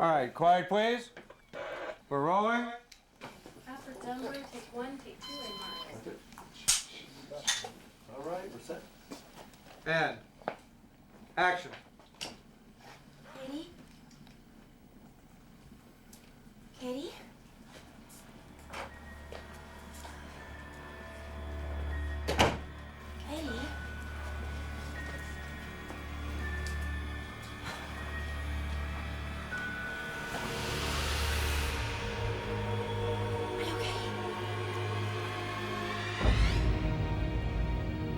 All right, quiet, please. We're rolling. After done, we're gonna take 1, take 2, and mark. All right, we're set. And action. Katie? Katie? Katie?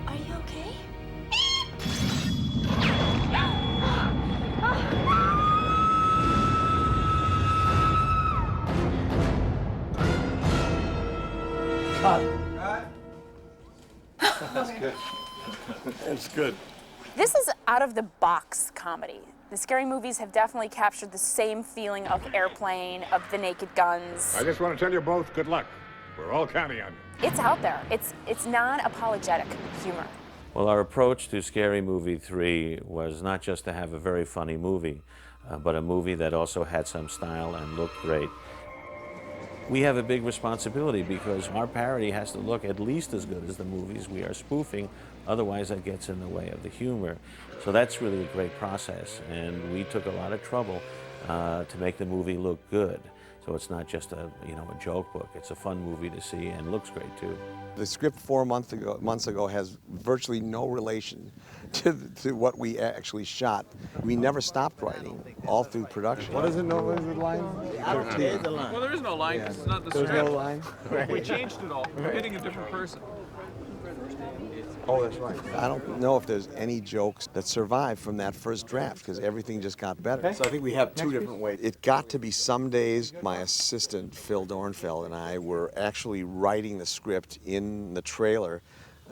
Are you okay? That's good. That's good. This is out-of-the-box comedy. The scary movies have definitely captured the same feeling of Airplane, of The Naked Guns. I just want to tell you both good luck. We're all counting on you. It's out there. It's non-apologetic humor. Well, our approach to Scary Movie 3 was not just to have a very funny movie, but a movie that also had some style and looked great. We have a big responsibility because our parody has to look at least as good as the movies we are spoofing, otherwise that gets in the way of the humor. So that's really a great process, and we took a lot of trouble to make the movie look good. So it's not just a joke book. It's a fun movie to see and looks great too. The script 4 months ago has virtually no relation to what we actually shot. We never stopped writing all through production. What is it? What is the line? Well, there is no line because it's not the There's script. no line? We changed it all. We're hitting a different person. Oh, that's right. I don't know if there's any jokes that survive from that first draft because everything just got better. So I think we have two different ways. It got to be some days my assistant, Phil Dornfeld, and I were actually writing the script in the trailer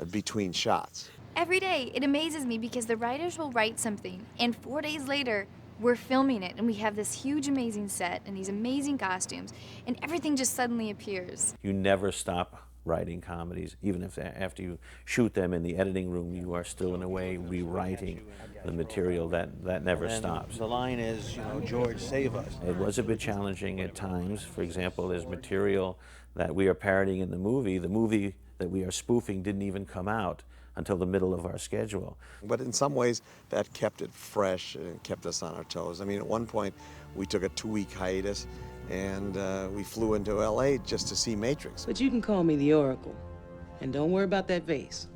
between shots. Every day, it amazes me because the writers will write something, and 4 days later, we're filming it, and we have this huge, amazing set and these amazing costumes, and everything just suddenly appears. You never stop writing comedies, even if after you shoot them in the editing room, you are still in a way rewriting the material. That never stops. The line is, George, save us. It was a bit challenging at times. For example, there's material that we are parodying in the movie. The movie that we are spoofing didn't even come out until the middle of our schedule. But in some ways, that kept it fresh and kept us on our toes. I mean, at one point, we took a 2-week hiatus, and we flew into LA just to see Matrix. But you can call me the Oracle, and don't worry about that vase.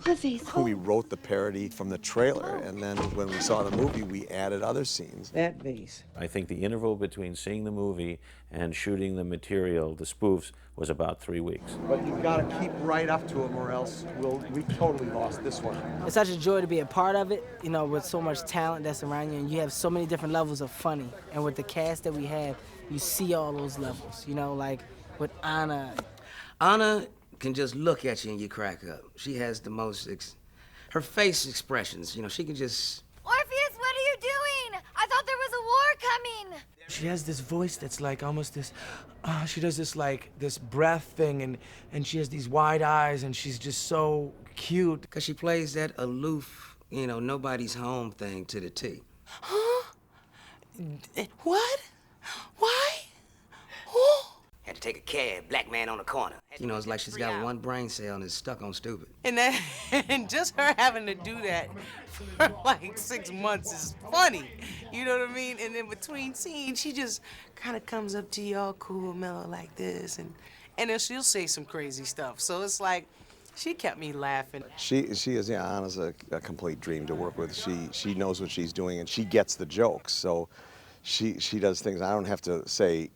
What vase? We wrote the parody from the trailer, and then when we saw the movie, we added other scenes. That vase. I think the interval between seeing the movie and shooting the material, the spoofs, was about 3 weeks. But you've got to keep right up to them, or else we totally lost this one. It's such a joy to be a part of it, with so much talent that's around you, and you have so many different levels of funny. And with the cast that we have, you see all those levels, like with Anna. Anna can just look at you and you crack up. She has the most, her face expressions, she can just... Orpheus, what are you doing? I thought there was a war coming. She has this voice that's like almost this, she does this this breath thing, and she has these wide eyes, and she's just so cute. Because she plays that aloof, nobody's home thing to the T. Huh? What? Why? Had to take a cab, black man on the corner. It's like she's got one brain cell and is stuck on stupid. And just her having to do that for like 6 months is funny. You know what I mean? And in between scenes, she just kind of comes up to you all cool and mellow like this, and then she'll say some crazy stuff. So it's like, she kept me laughing. She is, Anna's a complete dream to work with. She knows what she's doing, and she gets the jokes. So she does things. I don't have to say,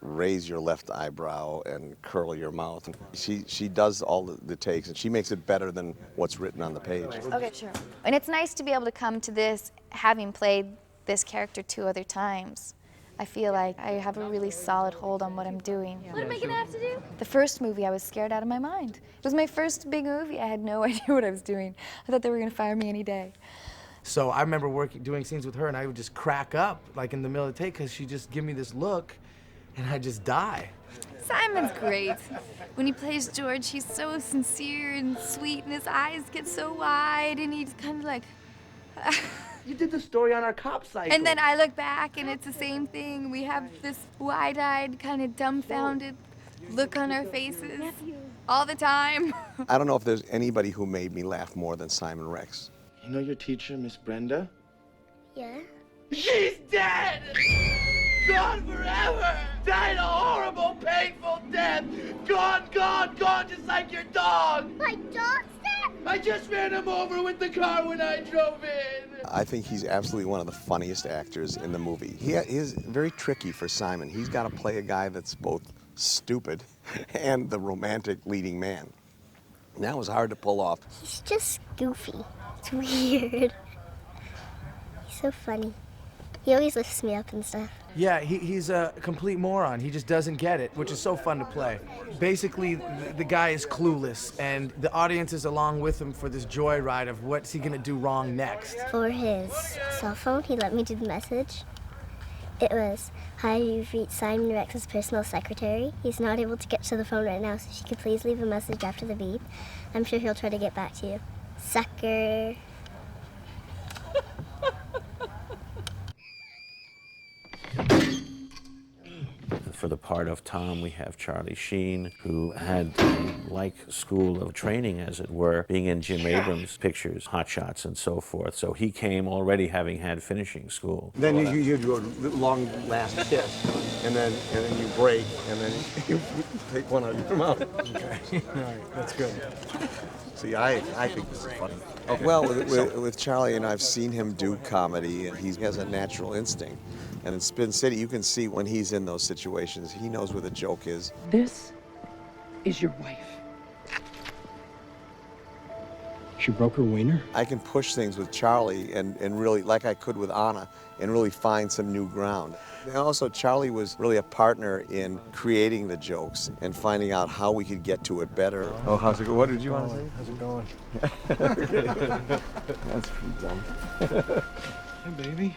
raise your left eyebrow and curl your mouth. She does all the takes, and she makes it better than what's written on the page. Okay, sure. And it's nice to be able to come to this having played this character 2 other times. I feel like I have a really solid hold on what I'm doing. What am I gonna have to do? The first movie, I was scared out of my mind. It was my first big movie. I had no idea what I was doing. I thought they were gonna fire me any day. So I remember doing scenes with her, and I would just crack up, like in the middle of the take, because she'd just give me this look, and I'd just die. Simon's great. When he plays George, he's so sincere and sweet, and his eyes get so wide, and he's kind of like... You did the story on our cop cycle. And then I look back and it's the same thing. We have this wide-eyed, kind of dumbfounded look on our faces all the time. I don't know if there's anybody who made me laugh more than Simon Rex. You know your teacher, Miss Brenda? Yeah. She's dead! Gone forever! Died a horrible, painful death! Gone, gone, gone, just like your dog! My dog's dead? I just ran him over with the car when I drove in! I think he's absolutely one of the funniest actors in the movie. He is very tricky for Simon. He's got to play a guy that's both stupid and the romantic leading man. And that was hard to pull off. He's just goofy. It's weird. He's so funny. He always lifts me up and stuff. Yeah, he's a complete moron. He just doesn't get it, which is so fun to play. Basically, the guy is clueless, and the audience is along with him for this joyride of what's he gonna do wrong next. For his cell phone, he let me do the message. It was, "Hi, you've reached Simon Rex's personal secretary. He's not able to get to the phone right now, so if you could please leave a message after the beep. I'm sure he'll try to get back to you. Sucker." For the part of Tom, we have Charlie Sheen, who had like school of training, as it were, being in Jim Abrams' pictures, Hot Shots and so forth. So he came already having had finishing school. Then you do a long last kiss, and then you break, and then you take one out of your mouth. Okay, all right, that's good. See, I think this is funny. Well, with Charlie and I've seen him do comedy, and he has a natural instinct. And in Spin City, you can see when he's in those situations, he knows where the joke is. This is your wife. She broke her wiener? I can push things with Charlie and really, like I could with Anna, and really find some new ground. And also, Charlie was really a partner in creating the jokes and finding out how we could get to it better. Oh, how's it going? What did you want to say? How's it going? That's pretty dumb. Hey, baby.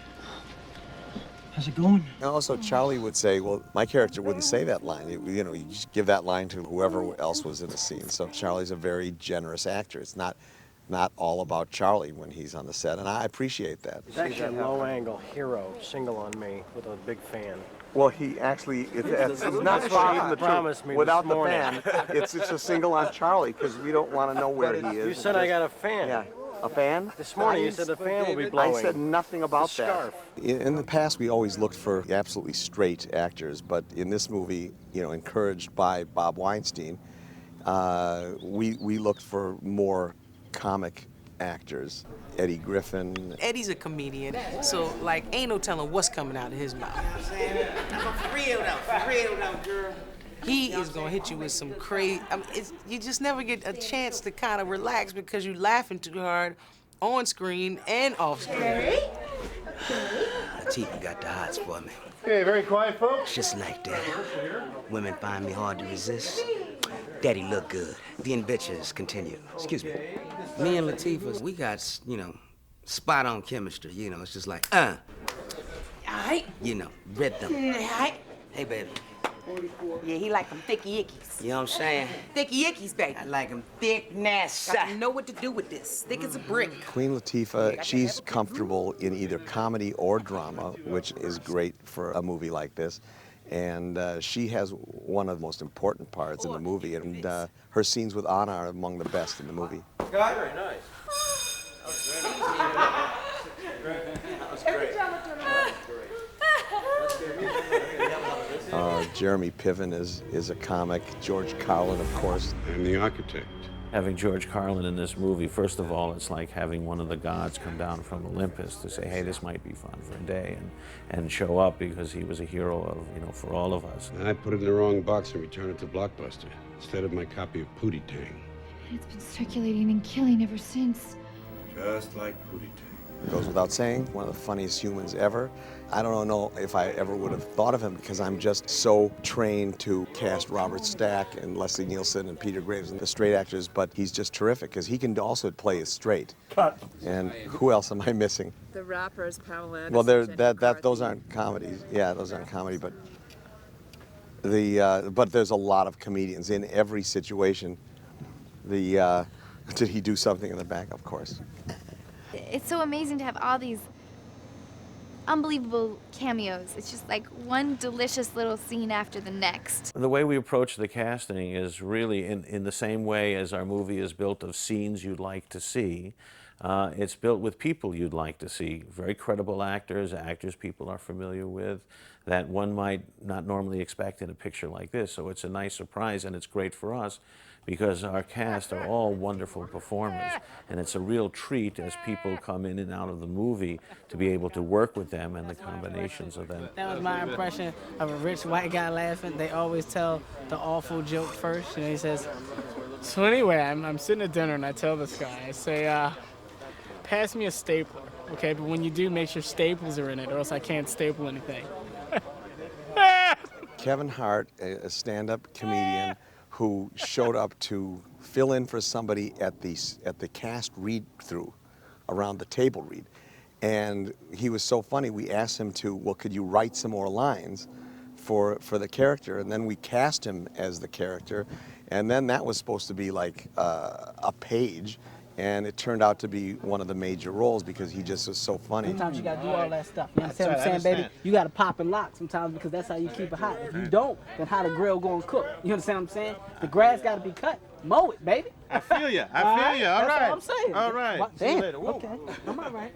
How's it going? And also, Charlie would say, well, my character wouldn't say that line. You know, you just give that line to whoever else was in the scene. So Charlie's a very generous actor. It's not all about Charlie when he's on the set, and I appreciate that. It's actually a low-angle hero single on me with a big fan. Well, he actually, it's not far from the truth. Without the fan, it's a single on Charlie, because we don't want to know where he is. You said I got a fan. Yeah. A fan? This morning you said the fan will be blowing. I said nothing about that. Scarf. In the past, we always looked for absolutely straight actors, but in this movie, you know, encouraged by Bob Weinstein, we looked for more comic actors. Eddie Griffin. Eddie's a comedian, so like ain't no telling what's coming out of his mouth. For real though, girl. He is gonna hit you with some crazy. I mean, you just never get a chance to kind of relax because you're laughing too hard, on screen and off screen. Latifah got the hots for me. Okay, very quiet, folks. Just like that. Women find me hard to resist. Daddy look good. The bitches continue. Excuse me. Me and Latifah, we got, you know, spot on chemistry. You know, it's just like, Aight. you know, rhythm. Aight. Hey, baby. Yeah, he like them thicky ickies. You know what I'm saying? Thicky ickies, baby. I like them thick, nasty. Got to know what to do with this. Thick as a brick. Queen Latifah, she's comfortable in either comedy or drama, which is great for a movie like this. And she has one of the most important parts in the movie, and her scenes with Anna are among the best in the movie. Scott? Very nice. That was great. Jeremy Piven is a comic. George Carlin, of course. And the architect. Having George Carlin in this movie, first of all, it's like having one of the gods come down from Olympus to say, hey, this might be fun for a day, and show up because he was a hero of, you know, for all of us. I put it in the wrong box and returned it to Blockbuster instead of my copy of Pootie Tang. It's been circulating and killing ever since. Just like Pootie Tang. Goes without saying, one of the funniest humans ever. I don't know if I ever would have thought of him because I'm just so trained to cast Robert Stack and Leslie Nielsen and Peter Graves and the straight actors, but he's just terrific because he can also play as straight. Cut. And who else am I missing? The rappers, Pamela Anderson. Well, those aren't comedies. Yeah, those aren't comedy, but but there's a lot of comedians in every situation. Did he do something in the back? Of course. It's so amazing to have all these unbelievable cameos. It's just like one delicious little scene after the next. The way we approach the casting is really in the same way as our movie is built of scenes you'd like to see. It's built with people you'd like to see, very credible actors people are familiar with, that one might not normally expect in a picture like this. So it's a nice surprise, and it's great for us because our cast are all wonderful performers, and it's a real treat as people come in and out of the movie to be able to work with them and the combinations of them. That was my impression of a rich white guy laughing. They always tell the awful joke first. You know, he says, so anyway, I'm sitting at dinner and I tell this guy, I say, pass me a stapler, okay? But when you do, make sure staples are in it or else I can't staple anything. Kevin Hart, a stand-up comedian who showed up to fill in for somebody at the cast read-through, around the table read. And he was so funny, we asked him to, well, could you write some more lines for the character? And then we cast him as the character. And then that was supposed to be like a page. And it turned out to be one of the major roles because he just was so funny. Sometimes you gotta do all that stuff. You understand what I'm saying, baby? You gotta pop and lock sometimes because that's how you keep it hot. If you don't, then how the grill gonna cook? You understand what I'm saying? The grass gotta be cut. Mow it, baby. I feel you. All right? All That's right. what I'm saying. All right. Well, See you damn. later. Whoa. Okay. I'm all right.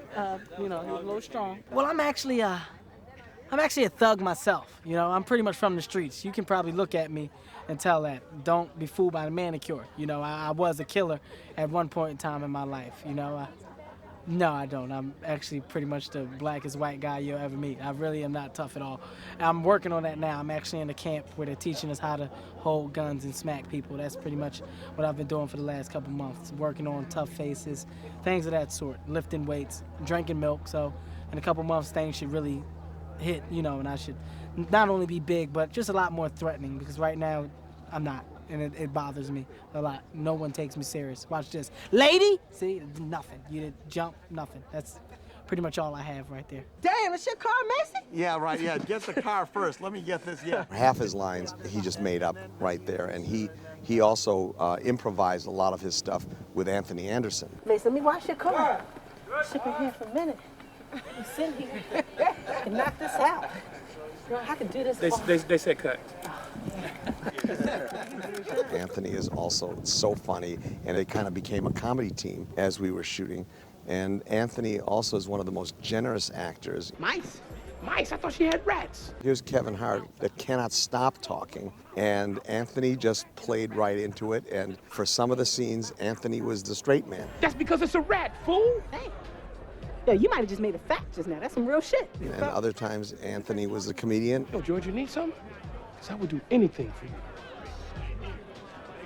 You know, you're a little strong. Well, I'm actually a thug myself. You know, I'm pretty much from the streets. You can probably look at me and tell that. Don't be fooled by the manicure. You know, I was a killer at one point in time in my life. You know, no, I don't. I'm actually pretty much the blackest white guy you'll ever meet. I really am not tough at all. I'm working on that now. I'm actually in a camp where they're teaching us how to hold guns and smack people. That's pretty much what I've been doing for the last couple months. Working on tough faces, things of that sort. Lifting weights, drinking milk. So in a couple months, things should really hit, you know, and I should not only be big, but just a lot more threatening because right now I'm not, and it bothers me a lot. No one takes me serious. Watch this. Lady! See, nothing. You didn't jump, nothing. That's pretty much all I have right there. Damn, it's your car, Macy? Yeah, right, yeah, get the car first. Let me get this, yeah. Half his lines he just made up right there, and he also improvised a lot of his stuff with Anthony Anderson. Macy, let me wash your car. Sit in here for a minute. You sit here and knock this out. Girl, I can do this. They said cut. Anthony is also so funny, and it kind of became a comedy team as we were shooting. And Anthony also is one of the most generous actors. Mice? Mice? I thought she had rats. Here's Kevin Hart that cannot stop talking, and Anthony just played right into it. And for some of the scenes, Anthony was the straight man. That's because it's a rat, fool. Hey. Yo, you might have just made a fact just now. That's some real shit. And other times, Anthony was the comedian. Yo, George, you need something? Because I would do anything for you.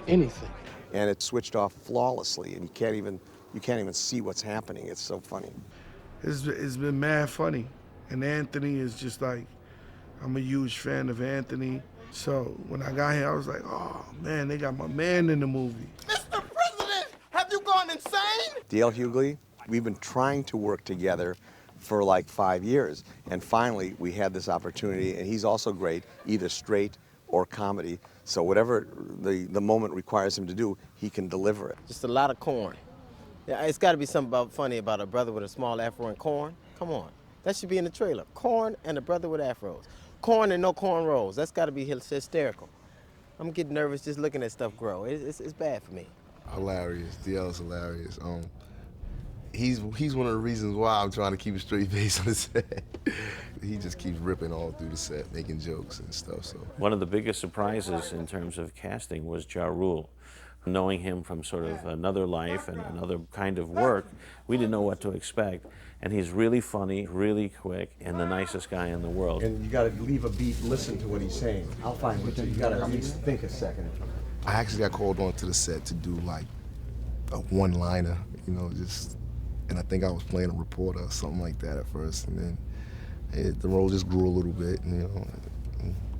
Anything. And it switched off flawlessly, and you can't even see what's happening. It's so funny. It's been mad funny. And Anthony is just like, I'm a huge fan of Anthony. So when I got here, I was like, oh man, they got my man in the movie. Mr. President, have you gone insane? Dale Hughley, we've been trying to work together for like 5 years. And finally, we had this opportunity, and he's also great, either straight or comedy. So whatever the moment requires him to do, he can deliver it. Just a lot of corn. Yeah, it's got to be something funny about a brother with a small afro and corn. Come on. That should be in the trailer. Corn and a brother with afros. Corn and no corn rolls. That's got to be hysterical. I'm getting nervous just looking at stuff grow. It's bad for me. Hilarious. DL's hilarious. He's one of the reasons why I'm trying to keep a straight face on the set. He just keeps ripping all through the set, making jokes and stuff. So one of the biggest surprises in terms of casting was Ja Rule. Knowing him from sort of another life and another kind of work, we didn't know what to expect. And he's really funny, really quick, and the nicest guy in the world. And you got to leave a beat, listen to what he's saying. I'll find what you got to at least think a second. I actually got called onto the set to do like a one-liner, you know, and I think I was playing a reporter or something like that at first, and then the role just grew a little bit, you know,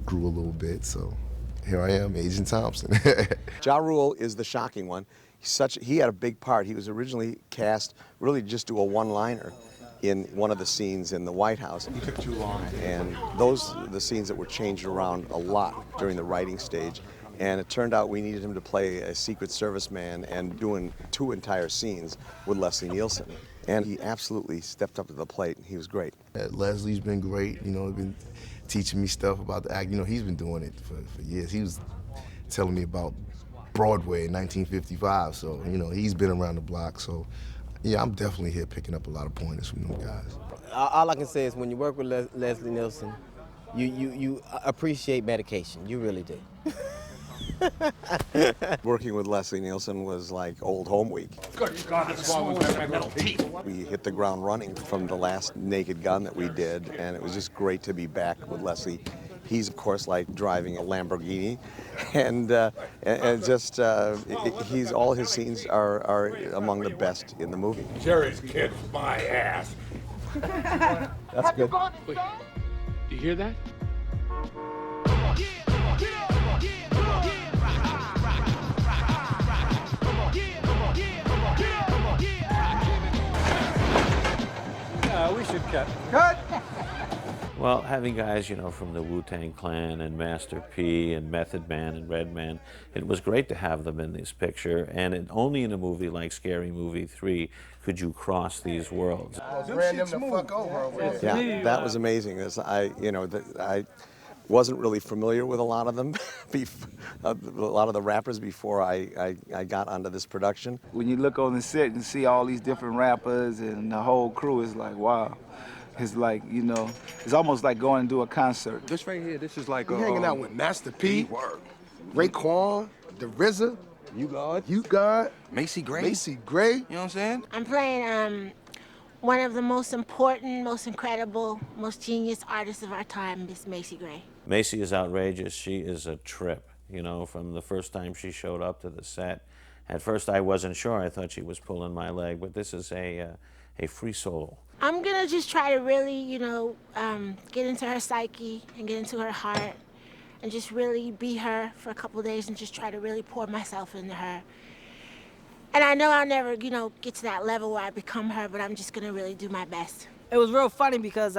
grew a little bit, so here I am, Agent Thompson. Ja Rule is the shocking one. He had a big part. He was originally cast really to just do a one-liner in one of the scenes in the White House. He took too long. And those are the scenes that were changed around a lot during the writing stage. And it turned out we needed him to play a Secret Service man and doing 2 entire scenes with Leslie Nielsen. And he absolutely stepped up to the plate. He was great. Leslie's been great, you know, been teaching me stuff about the act. You know, he's been doing it for years. He was telling me about Broadway in 1955, so, you know, he's been around the block. So, yeah, I'm definitely here picking up a lot of pointers from them guys. All I can say is when you work with Leslie Nielsen, you appreciate medication. You really do. Working with Leslie Nielsen was like old home week. We hit the ground running from the last Naked Gun that we did, and it was just great to be back with Leslie. He's, of course, like driving a Lamborghini, and just he's all his scenes are among the best in the movie. Jerry's kid's my ass. That's good. Wait, do you hear that? We should cut. Cut! Well, having guys, you know, from the Wu-Tang Clan and Master P and Method Man and Redman, it was great to have them in this picture. And only in a movie like Scary Movie 3 could you cross these worlds. Yeah, that was amazing. I wasn't really familiar with a lot of them, a lot of the rappers before I got onto this production. When you look on the set and see all these different rappers and the whole crew, it's like, wow. It's like, you know, it's almost like going to do a concert. This right here, this is like We're hanging out with Master P, Raekwon, the RZA, You God, Macy Gray. Macy Gray. You know what I'm saying? I'm playing one of the most important, most incredible, most genius artists of our time, Miss Macy Gray. Macy is outrageous. She is a trip, you know, from the first time she showed up to the set. At first I wasn't sure. I thought she was pulling my leg, but this is a free soul. I'm gonna just try to really, you know, get into her psyche and get into her heart and just really be her for a couple of days and just try to really pour myself into her. And I know I'll never, you know, get to that level where I become her, but I'm just gonna really do my best. It was real funny because,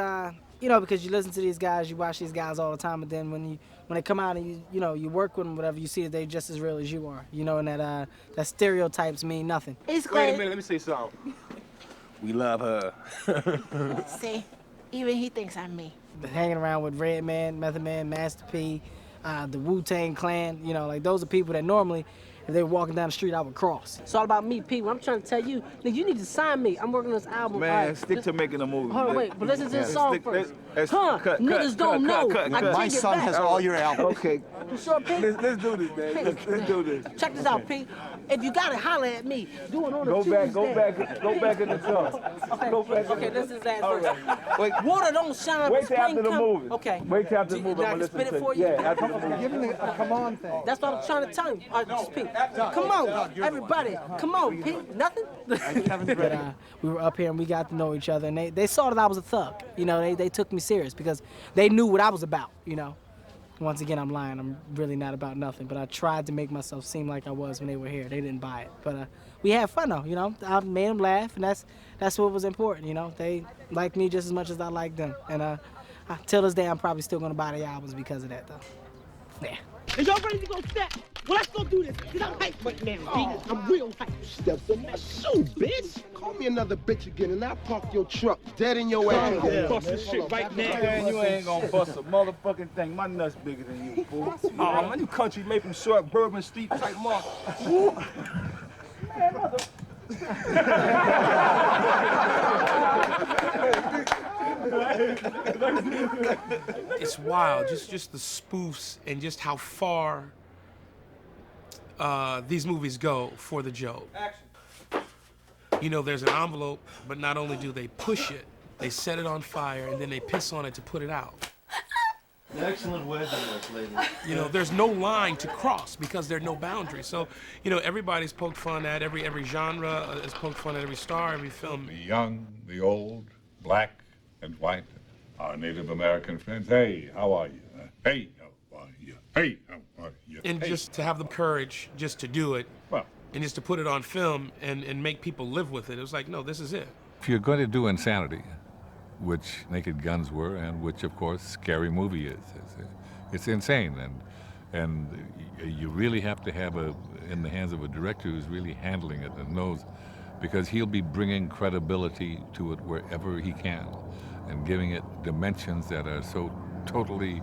you know, because you listen to these guys, you watch these guys all the time, but then when they come out and you work with them, whatever, you see that they're just as real as you are, you know, and that stereotypes mean nothing. It's Wait a great. minute, let me say something. We love her. See, even he thinks I'm me. Hanging around with Redman, Method Man, Master P, the Wu-Tang Clan, you know, like those are people that normally, if they were walking down the street, I would cross. It's all about me, P. What I'm trying to tell you, nigga, you need to sign me. I'm working on this album. Man, stick to making a movie. Hold on, wait, but listen to this song first. Niggas don't know. My son has all your albums. Okay. You sure, P? Let's do this, man. Let's do this. Check this out, P. If you got it, holler at me. Do it on the Go back in the car. Okay, Go back. okay, this is that. All right. Wait. Water don't shine. Wait till spring after the come. movie. Okay. Wait till after the movie. I can spit it for you? Yeah, after the movie. Give me a come on thing. That's what I'm trying to tell you. All right, just P. Come on, everybody. Come on, P. Nothing? But, we were up here and we got to know each other, and they saw that I was a thug. You know, they took me serious because they knew what I was about, you know. Once again, I'm lying. I'm really not about nothing, but I tried to make myself seem like I was when they were here. They didn't buy it, but we had fun though, you know. I made them laugh, and that's what was important, you know. They liked me just as much as I liked them, and till this day, I'm probably still gonna buy the albums because of that, though. Yeah. Are y'all ready to go step? Well, let's go do this, because I'm hyped right now, I'm real hyped. Step in my shoe, bitch. Call me another bitch again and I'll park your truck dead in your ass. I'm gonna bust this shit right now. Man, you ain't gonna bust a motherfucking thing. My nuts bigger than you, fool. Oh, my new country made from short Bourbon Street type mark. It's wild, just the spoofs and just how far these movies go for the joke. You know, there's an envelope, but not only do they push it, they set it on fire and then they piss on it to put it out. Excellent wedding, lady. You know, there's no line to cross because there are no boundaries. So, you know, everybody's poked fun at, every genre is poked fun at, every star, every film. The young, the old, black and white, our Native American friends. Hey, how are you? Hey, how are you? Hey, how are you? And just to have the courage just to do it, well, and just to put it on film and make people live with it. It was like, no, this is it. If you're going to do insanity, which Naked Guns were, and which, of course, Scary Movie is, it's insane, and you really have to have in the hands of a director who's really handling it and knows because he'll be bringing credibility to it wherever he can and giving it dimensions that are so totally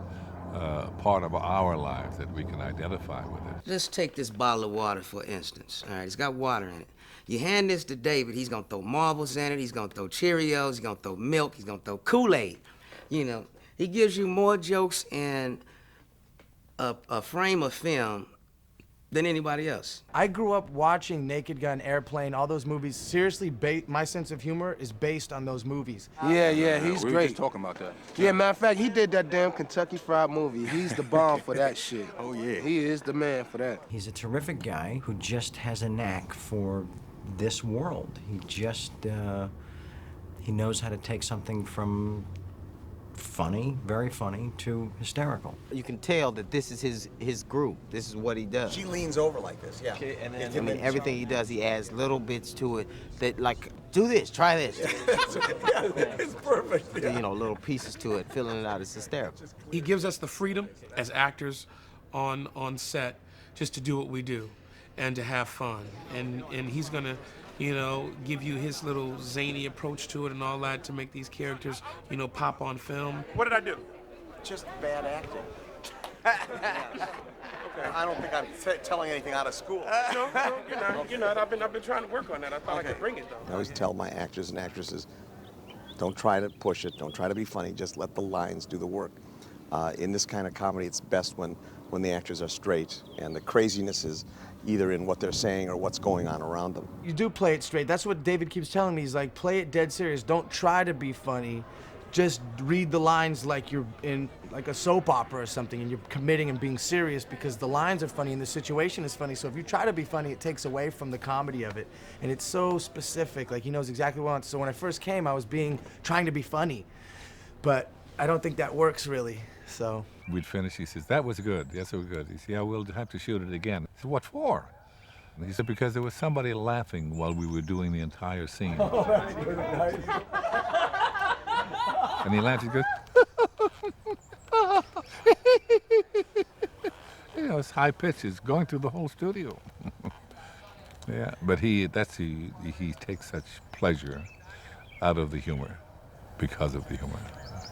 part of our lives that we can identify with it. Let's take this bottle of water, for instance. All right, it's got water in it. You hand this to David, he's gonna throw marbles in it, he's gonna throw Cheerios, he's gonna throw milk, he's gonna throw Kool-Aid. You know, he gives you more jokes in a frame of film than anybody else. I grew up watching Naked Gun, Airplane, all those movies. Seriously, my sense of humor is based on those movies. Yeah, he's we great. were just talking about that. Yeah, matter of fact, he did that damn Kentucky Fried Movie. He's the bomb for that shit. Oh, yeah. He is the man for that. He's a terrific guy who just has a knack for this world. He just, he knows how to take something from funny, very funny, to hysterical. You can tell that this is his group. This is what he does. She leans over like this, yeah. Okay, and then, I mean, everything he does, he adds little bits to it that, like, do this, try this. It's perfect. You know, little pieces to it, filling it out. It's hysterical. He gives us the freedom as actors on set just to do what we do and to have fun. And he's gonna, you know, give you his little zany approach to it and all that to make these characters, you know, pop on film. What did I do? Just bad acting. I don't think I'm telling anything out of school. No, you're not. I've been trying to work on that. I thought I could bring it though. I always tell my actors and actresses, don't try to push it, don't try to be funny, just let the lines do the work. In this kind of comedy, it's best when the actors are straight and the craziness is either in what they're saying or what's going on around them. You do play it straight. That's what David keeps telling me. He's like, play it dead serious. Don't try to be funny. Just read the lines like you're in like a soap opera or something and you're committing and being serious because the lines are funny and the situation is funny. So if you try to be funny, it takes away from the comedy of it. And it's so specific. Like he knows exactly what I want. So when I first came, I was trying to be funny. But I don't think that works really, so. We'd finish, he says, that was good, yes, it was good. He said, yeah, we'll have to shoot it again. I said, what for? And he said, because there was somebody laughing while we were doing the entire scene. Oh, that's good. Nice. And he laughed, he goes, you know, it's high pitch, it's going through the whole studio. Yeah, but he takes such pleasure out of the humor because of the humor.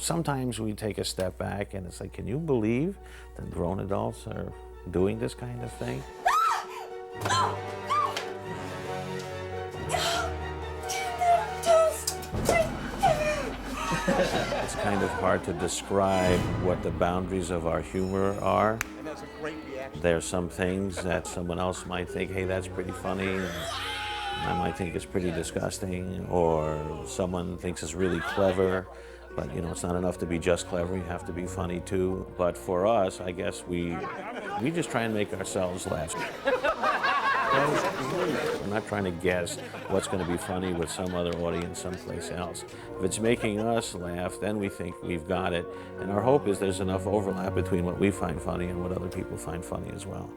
Sometimes we take a step back and it's like, can you believe that grown adults are doing this kind of thing? It's kind of hard to describe what the boundaries of our humor are. And that's a great reaction. There are some things that someone else might think, hey, that's pretty funny. And I might think it's pretty disgusting, or someone thinks it's really clever. But, you know, it's not enough to be just clever, you have to be funny too. But for us, I guess we just try and make ourselves laugh. I'm not trying to guess what's going to be funny with some other audience someplace else. If it's making us laugh, then we think we've got it. And our hope is there's enough overlap between what we find funny and what other people find funny as well.